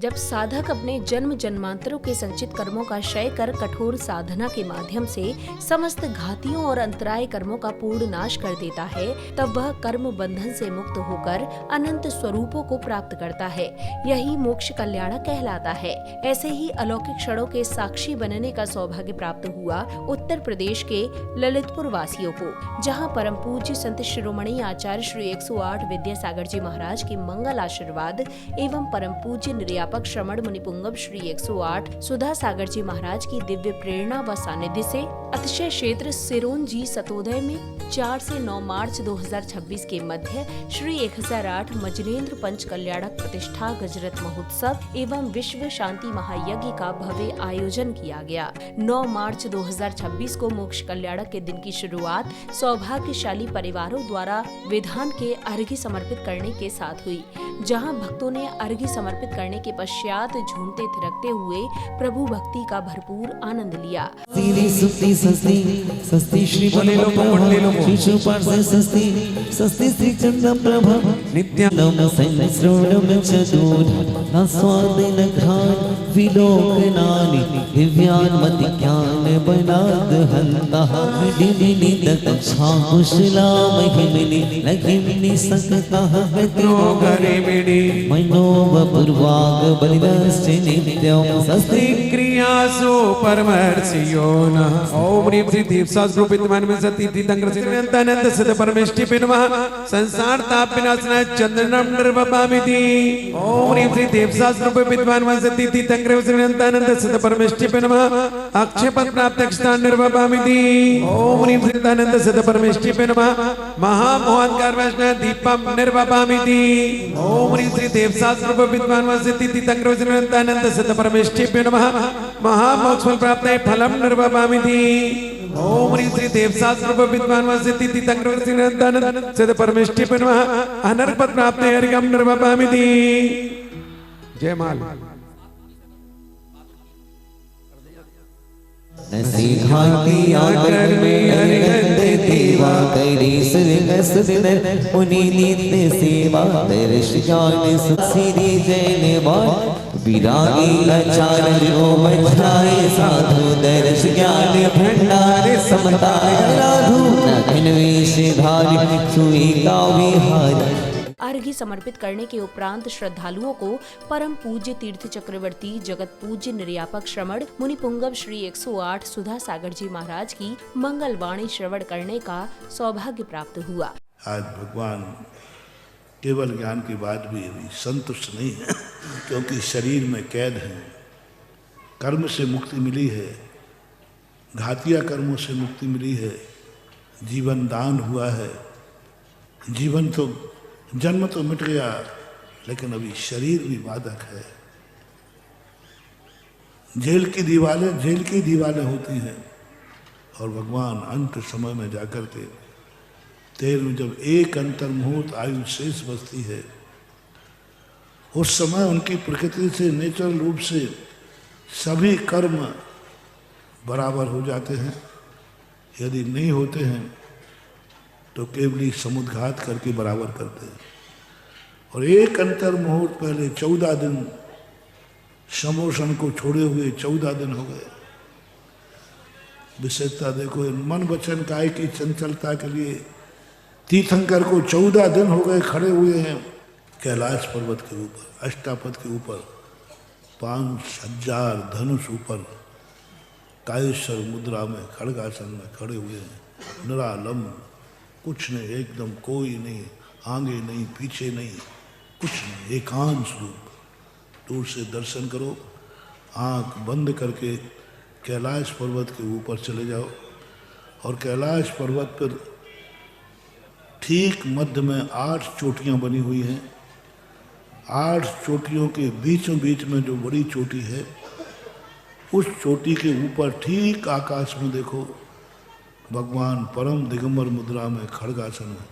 जब साधक अपने जन्म जन्मांतरों के संचित कर्मों का क्षय कर कठोर साधना के माध्यम से समस्त घातियों और अंतराय कर्मों का पूर्ण नाश कर देता है, तब वह कर्म बंधन से मुक्त होकर अनंत स्वरूपों को प्राप्त करता है। यही मोक्ष कल्याणक कहलाता है। ऐसे ही अलौकिक क्षणों के साक्षी बनने का सौभाग्य प्राप्त हुआ उत्तर प्रदेश के ललितपुर वासियों को, जहां परम पूज्य संत शिरोमणि आचार्य श्री 108 विद्यासागर जी महाराज के मंगल आशीर्वाद एवं परम पूज्य निर्यापक श्रमण मुनिपुंगव श्री 108 सुधा सागर जी महाराज की दिव्य प्रेरणा व सानिध्य से अतिशय क्षेत्र सिरोंज जी सतोदय में 4 से 9 मार्च 2026 के मध्य श्री 1008 मजनेन्द्र पंच कल्याणक प्रतिष्ठा गजरत महोत्सव एवं विश्व शांति महायज्ञ का भव्य आयोजन किया गया। 9 मार्च 2026 को मोक्ष कल्याणक के दिन की शुरुआत सौभाग्यशाली परिवारों द्वारा विधान के अर्घ्य समर्पित करने के साथ हुई, जहां भक्तों ने अर्घ्य समर्पित करने के पश्चात झूमते थिरकते हुए प्रभु भक्ति का भरपूर आनंद लिया। सस्ती श्री शिशु पार्श्व सस्ती श्री चंद्र प्रभा नित्यानंद संश्रवणम चतुर आस्वादन घ्राण विलोकनानि दिव्यान्मति ज्ञान बनाद हंता दिविनि दक्षा कुशला महिमिनि लघिमिनि सकता गतिरोगरिमिनि मनोव पूर्वाग बलिदस्य नित्यं सस्ती क्रियासु परमर्षियो नः ओम ह्रीं श्री दीपशास्त्रोपितमान में सती तीतंग्र सिद्धानंद सिद्ध परमेष्टि पिनमः संसार ताप विनाशनाय चंद्रनम निर्वपामिति ओम ह्रीं श्री दीपशास्त्रोपितमान में सती तीतंग्र सिद्धानंद सिद्ध परमेष्टि पिनमः अक्षय पद प्राप्त स्थान निर्वपामिति ओम ह्रीं श्री सिद्धानंद सिद्ध परमेष्टि पिनमः महामोहनकार वैष्णव दीपम निर्वपामिति ओम ह्रीं श्री दीपशास्त्रोपितमान में सती तीतंग्र सिद्धानंद सिद्ध परमेष्टि पिनमः महामोक्ष प्राप्त फलम निर्वपामिति ओम ह्रीं श्री देवशास्त्रोपविद्वान् सिद्धि तीतंग्र सिद्ध परमेष्टि पिनमः अनर्क पद प्राप्त हरिकम निर्वपामिति। जय माल। नसीघाती आकर में अरगंध देवा करे सुरगस दिनर मुनि नित्य सेवा दर्श ज्ञान सुसिरी जैन बाल विरागी आचार्य जो बचाए साधु दर्श ज्ञान भंडार समताय साधु नखन वेशधारी सुविका विहारी। अर्घ्य समर्पित करने के उपरांत श्रद्धालुओं को परम पूज्य तीर्थ चक्रवर्ती जगत पूज्य निर्यापक श्रमण मुनिपुंगव श्री 108 सुधा सागर जी महाराज की मंगल वाणी श्रवण करने का सौभाग्य प्राप्त हुआ। आज भगवान केवल ज्ञान की बात भी संतुष्ट नहीं है, क्योंकि शरीर में कैद है, कर्म से मुक्ति मिली है, घातिया कर्मों से मुक्ति मिली है, जीवन दान हुआ है, जीवन तो जन्म तो मिट गया, लेकिन अभी शरीर भी बाधक है। जेल की दीवारें होती हैं, और भगवान अंत समय में जाकर के तेल में जब एक अंतर मुहूर्त आयु शेष बचती है, उस समय उनकी प्रकृति से नेचुरल रूप से सभी कर्म बराबर हो जाते हैं। यदि नहीं होते हैं तो केवली समुद्घात करके बराबर करते हैं। और एक अंतर मुहूर्त पहले 14 दिन समोषण को छोड़े हुए 14 दिन हो गए। विशेषता देखो, मन वचन काय की चंचलता के लिए तीर्थंकर को 14 दिन हो गए खड़े हुए हैं कैलाश पर्वत के ऊपर, अष्टापद के ऊपर, 5000 धनुष ऊपर कायेश्वर मुद्रा में खड़गासन में खड़े हुए हैं, निरालम, कुछ नहीं, एकदम कोई नहीं, आगे नहीं पीछे नहीं, कुछ नहीं, एकांश रूप। दूर से दर्शन करो, आंख बंद करके कैलाश पर्वत के ऊपर चले जाओ, और कैलाश पर्वत पर ठीक मध्य में 8 चोटियां बनी हुई हैं। 8 चोटियों के बीचों बीच में जो बड़ी चोटी है, उस चोटी के ऊपर ठीक आकाश में देखो भगवान परम दिगंबर मुद्रा में खड़गासन है।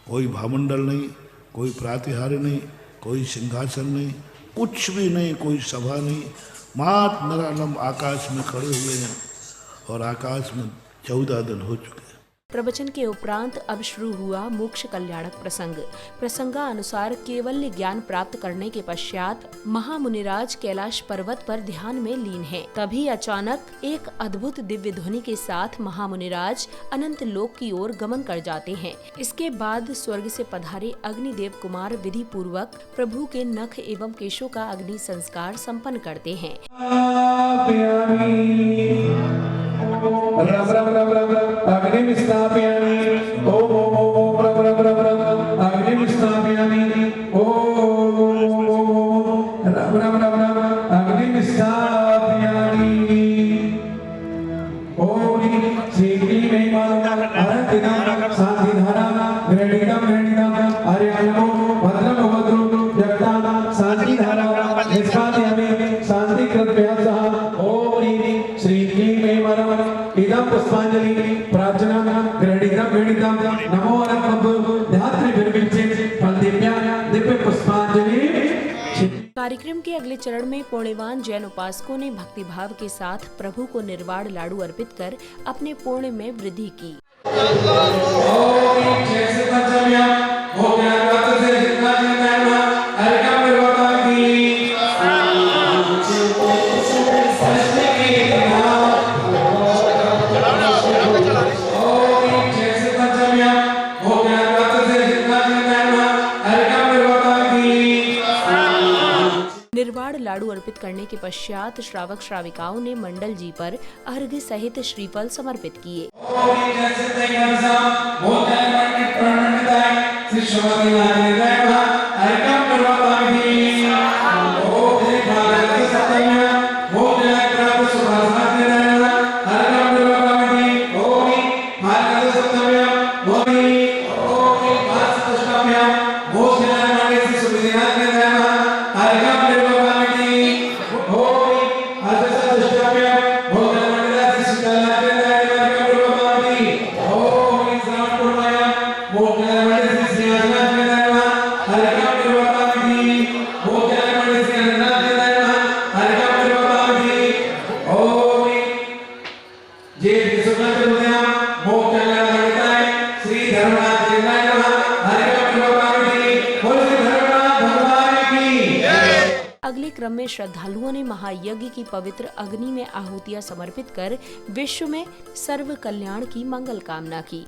कोई भामंडल नहीं, कोई प्रातिहार्य नहीं, कोई सिंहासन नहीं, कुछ भी नहीं, कोई सभा नहीं, मात्र निरालम आकाश में खड़े हुए हैं, और आकाश में 14 दिन हो चुके हैं। प्रवचन के उपरांत अब शुरू हुआ मोक्ष कल्याणक प्रसंग। प्रसंगानुसार केवल्य ज्ञान प्राप्त करने के पश्चात महामुनिराज कैलाश पर्वत पर ध्यान में लीन हैं। तभी अचानक एक अद्भुत दिव्य ध्वनि के साथ महामुनिराज अनंत लोक की ओर गमन कर जाते हैं। इसके बाद स्वर्ग से पधारे अग्निदेव कुमार विधि पूर्वक प्रभु के नख एवं केशों का अग्नि संस्कार संपन्न करते हैं। रब रब रब रब रब अग्निं स्थापयामि ओम ओम ओम रब रब रब रब अग्निं स्थापयामि ओम ओम ओम रब रब रब रब अग्निं स्थापयामि ओम श्री क्लीं ऐं अरतिनां शान्तिधारां गृणीतं गृणीतं आर्याणो भद्रं भद्रो जगतां शान्तिधारां निष्पादयामि शान्तिकृत्या सह ओम श्री क्लीं ऐं इदं पुष्पांजलि प्रार्थना गृणीतं नमो नमः ध्यात्रिभिर्विंचे फलदिव्या दिव्य पुष्पांजलि। कार्यक्रम के अगले चरण में पुण्यवान जैन उपासकों ने भक्तिभाव के साथ प्रभु को निर्वाण लाडू अर्पित कर अपने पुण्य में वृद्धि की। निर्वाण लाडू अर्पित करने के पश्चात श्रावक श्राविकाओं ने मंडल जी पर अर्घ्य सहित श्रीफल समर्पित किए। अगले क्रम में श्रद्धालुओं ने महायज्ञ की पवित्र अग्नि में आहुतियां समर्पित कर विश्व में सर्व कल्याण की मंगल कामना की।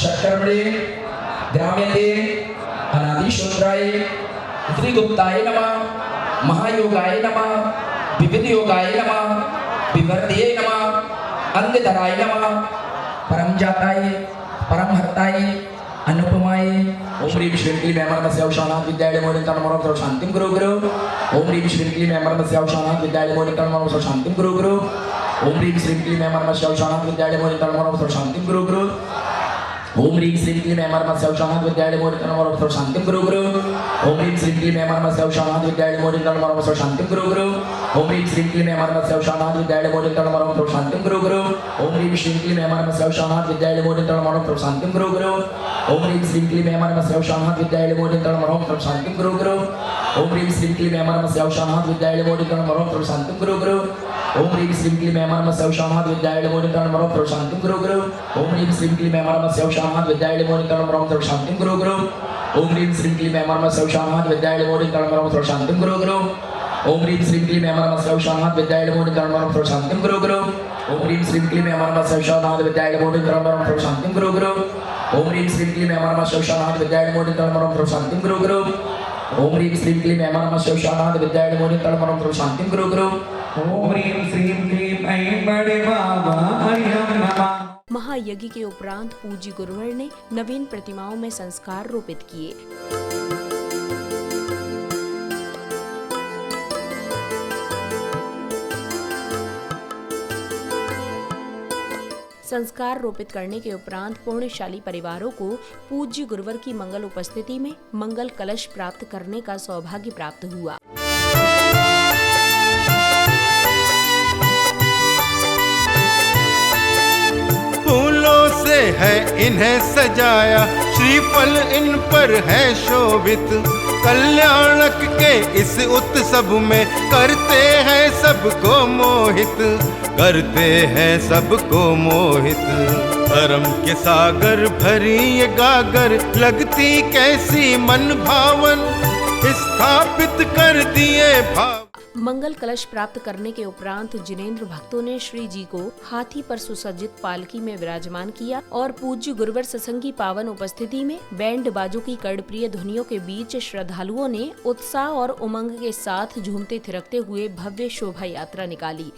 शक्करमणे ग्राम्यते अनादिशूद्राय त्रिगुप्ताय नमः महायोगाय नमः विविध योगाय नमः विवर्धये नमः अंगधराय नमः परम जाताय परम हर्ताय अनुपमाय ओम ह्रीं श्रीं क्लीं ऐं नमः औषाणात् विद्याय मोदितं नमः शांतिं गुरु गुरु ओम ह्रीं श्रीं क्लीं ऐं नमः औषाणात् विद्याय मोदितं नमः शांतिं गुरु गुरु ओम ह्रीं श्रीं क्लीं ऐं नमः औषाणात् विद्याय मोदितं नमः शांतिं गुरु गुरु ओम ह्रीं श्रीं क्लीं ऐं नमः औषाणात् विद्याय मोदितं नमः शांतिं गुरु गुरु ओम ह्रीं श्रीं क्लीं ऐं नमः औषाणात् विद्याय मोदितं नमः शांतिं गुरु गुरु ओम ह्रीं श्रीं क्लीं ऐं नमः औषाणात् विद्याय मोदितं नमः शांतिं गुरु गुरु ओम ह्रीं श्रीं क्लीं ऐं नमः औषाणात् विद्याय मोदितं नमः शांतिं गुरु गुरु ओम ह्रीं श्रीं क्लीं ऐं नमः औषाणात् विद्याय मोदितं नमः शांतिं गुरु गुरु ओम ह्रीं श्रीं क्लीं ऐं नमः औषाणात् विद्याय मोदितं नमः शांतिं गुरु गुरु ओम ह्रीं श्रीं क्लीं ऐं नमः औषाणात् विद्याय मोदितं नमः शांतिं गुरु गुरु ओम ह्रीं श्रीं क्लीं ऐं नमः औषाणात् विद्याय मोदितं नमः शांतिं गुरु गुरु ओम ह्रीं श्रीं क्लीं ऐं नमः औषाणात् विद्याय मोदितं नमः शांतिं गुरु गुरु ओम ह्रीं श्रीं क्लीं ऐं नमः औषाणात् विद्याय मोदितं नमः शांतिं गुरु गुरु ओम ह्रीं श्रीं क्लीं ऐं नमः औषाणात् विद्याय मोदितं नमः शांतिं गुरु गुरु ओम ह्रीं श्रीं क्लीं ऐं नमः औषाणात् विद्याय मोदितं नमः शांतिं गुरु गुरु ओम ह्रीं श्रीं क्लीं ऐं नमः औषाणात् विद्याय मोदितं नमः शांतिं गुरु गुरु ओम ह्रीं श्रीं क्लीं ऐं बड़े बाबा हरिहम नमः। महायज्ञ के उपरांत पूज्य गुरुवर ने नवीन प्रतिमाओं में संस्कार रोपित किए। संस्कार रोपित करने के उपरांत पुण्यशाली परिवारों को पूज्य गुरुवर की मंगल उपस्थिति में मंगल कलश प्राप्त करने का सौभाग्य प्राप्त हुआ। फूलों से है इन्हें सजाया, श्रीफल इन पर है शोभित। कल्याणक के इस उत्सव में करते हैं सबको मोहित, करते हैं सबको मोहित। धर्म के सागर भरी ये गागर, लगती कैसी मन भावन, स्थापित कर दिए भाव। मंगल कलश प्राप्त करने के उपरांत जिनेंद्र भक्तों ने श्री जी को हाथी पर सुसज्जित पालकी में विराजमान किया और पूज्य गुरुवर सत्संग की पावन उपस्थिति में बैंड बाजों की कर्णप्रिय ध्वनियों के बीच श्रद्धालुओं ने उत्साह और उमंग के साथ झूमते थिरकते हुए भव्य शोभा यात्रा निकाली।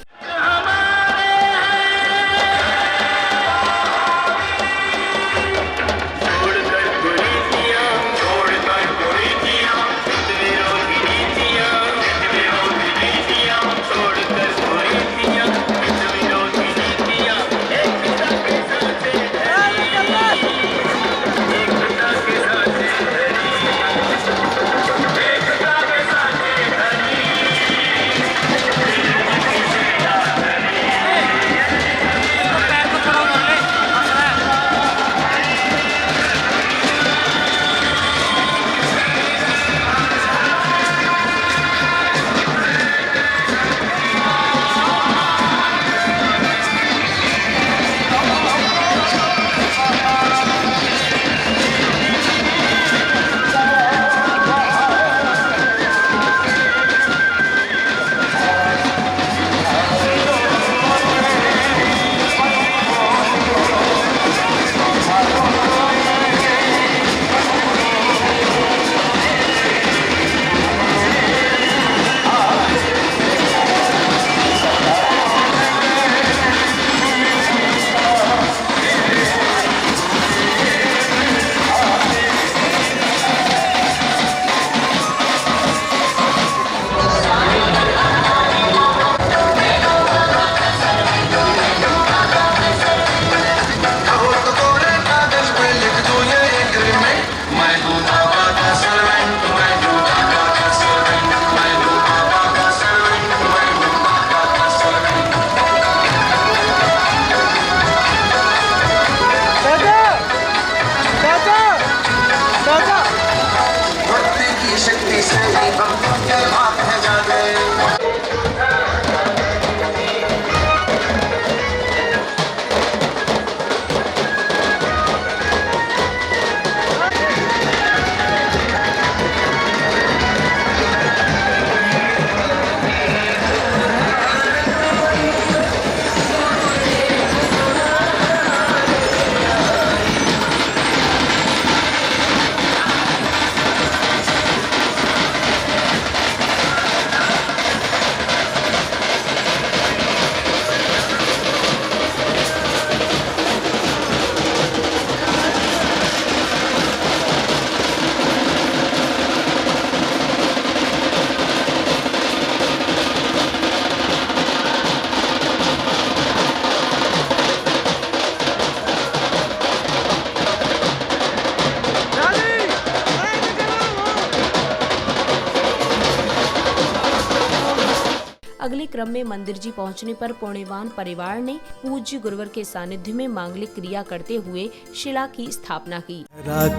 अगले क्रम में मंदिर जी पहुंचने पर पुण्यवान परिवार ने पूज्य गुरुवर के सानिध्य में मांगलिक क्रिया करते हुए शिला की स्थापना की।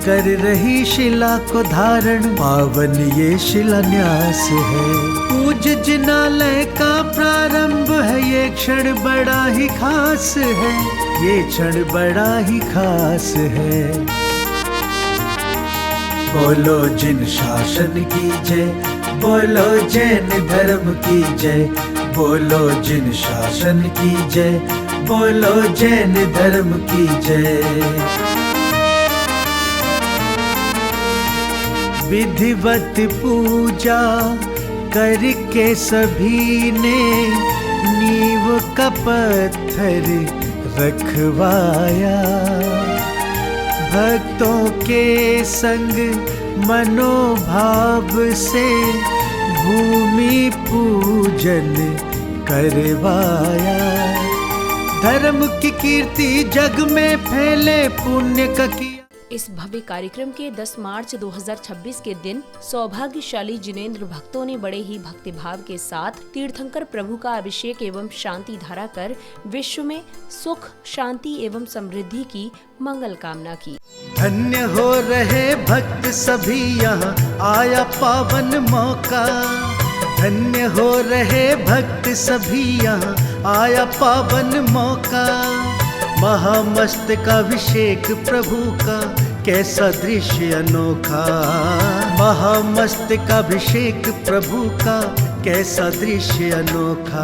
कर रही शिला को धारण, पावन ये शिलान्यास है। पूज्य जिनालय का प्रारंभ है, ये क्षण बड़ा ही खास है, ये क्षण बड़ा ही खास है। बोलो जिन शासन की जय, बोलो जैन धर्म की जय, बोलो जिन शासन की जय, बोलो जैन धर्म की जय। विधिवत पूजा करके सभी ने नींव का पत्थर रखवाया। भक्तों के संग मनोभाव से भूमि पूजन करवाया। धर्म की कीर्ति जग में फैले, पुण्य का किया। इस भव्य कार्यक्रम के 10 मार्च 2026 के दिन सौभाग्यशाली जिनेंद्र भक्तों ने बड़े ही भक्तिभाव के साथ तीर्थंकर प्रभु का अभिषेक एवं शांति धारा कर विश्व में सुख, शांति एवं समृद्धि की मंगल कामना की। धन्य हो रहे भक्त सभी, यहाँ आया पावन मौका। धन्य हो रहे भक्त सभी, यहाँ आया पावन मौका। महामस्तकाभिषेक प्रभु का कैसा दृश्य अनोखा। महामस्तकाभिषेक प्रभु का कैसा दृश्य अनोखा।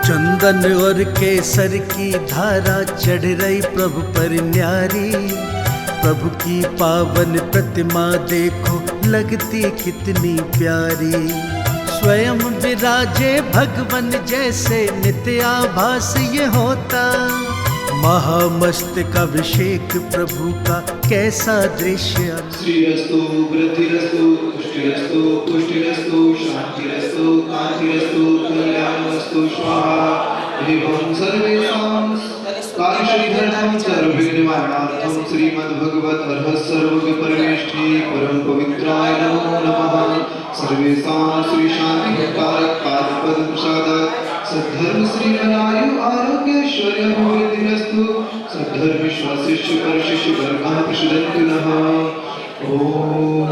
चंदन और केसर की धारा चढ़ रही प्रभु पर न्यारी। प्रभु की पावन प्रतिमा देखो लगती कितनी प्यारी। स्वयं विराजे भगवन जैसे नित्य आभास ये होता। महामस्तकाभिषेक प्रभु का कैसा दृश्य। श्रीरस्तु वृद्धिरस्तु पुष्टिरस्तु पुष्टिरस्तु शांतिरस्तु कांतिरस्तु कल्याणमस्तु स्वाहा। एवं सर्वेषां कार्यश्रीधरं सर्वविघ्ननिवारणार्थं श्रीमद्भगवत अर्हत् सर्वज्ञ परमेष्ठी परम पवित्राय नमो नमः। सर्वेषां श्री शांति कारक पादपद्म प्रसादात् सद्धर्म श्री आयु आरोग्य ऐश्वर्य अभिवृद्धिरस्तु। सद्धर्म विश्वासिष्य परशिष्य वर्गः प्रसदन्तु नः। ओम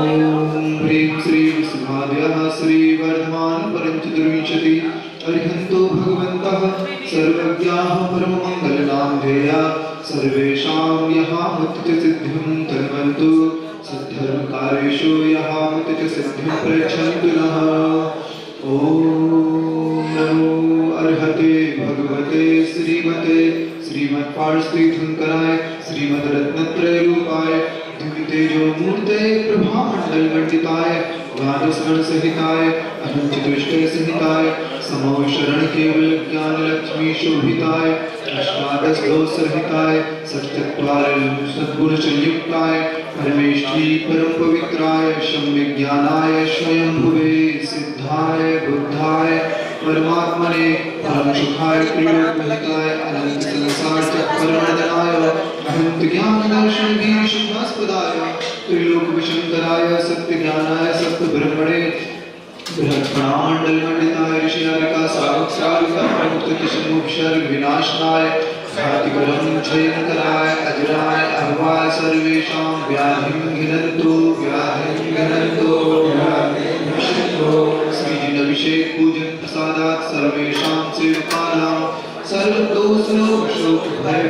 ह्रीं श्रीं सुभाद्यः श्री वर्धमान परम चतुर्विंशति अरिहन्तो भगवन्तः सर्वज्ञाः परममङ्गलनाम ध्येया। सर्वेषां यहा मुक्ति सिद्धिं तन्वन्तु। सद्धर्म कार्येषु यहा मुक्ति सिद्धिं प्रयच्छन्तु नः। ओम नमो अर्हते भगवते श्रीमते श्रीमत्पार्श्वतीर्थंकराय श्रीमद्रत्नत्रयरूपाय दिव्यतेजो मूर्ते प्रभामण्डलमण्डिताय द्वादशगण सहिताय अनंतचतुष्टय सहिताय समो शरण केवल ज्ञान लक्ष्मी शोभिताय अष्टादश सहिताय सत्यत्वार सद्गुण संयुक्ताय परमेष्ठी परम पवित्राय सम्यज्ञानाय स्वयंभुवे सिद्धाय बुद्धाय परमात्मने परम सुखाय त्रिलोकहिताय अनंत संसार चक्करमर्दनाय अनंत ज्ञान दर्शन वीर शुभास्पदाय त्रिलोक विशंकराय सत्य ज्ञानाय सत्य ब्रह्मणे बृहत् प्रणामंडल मंडिताय ऋषियारिका साधक सारिका मुक्त किशमुक्षर विनाशनाय घातिकरं जयकराय अजराय अभवाय सर्वेषां व्याधिं घिनन्तु श्रीजिनभिषेक पूजन प्रसादात् सर्वेषां सेवकानां सर्वदोषो शोक भय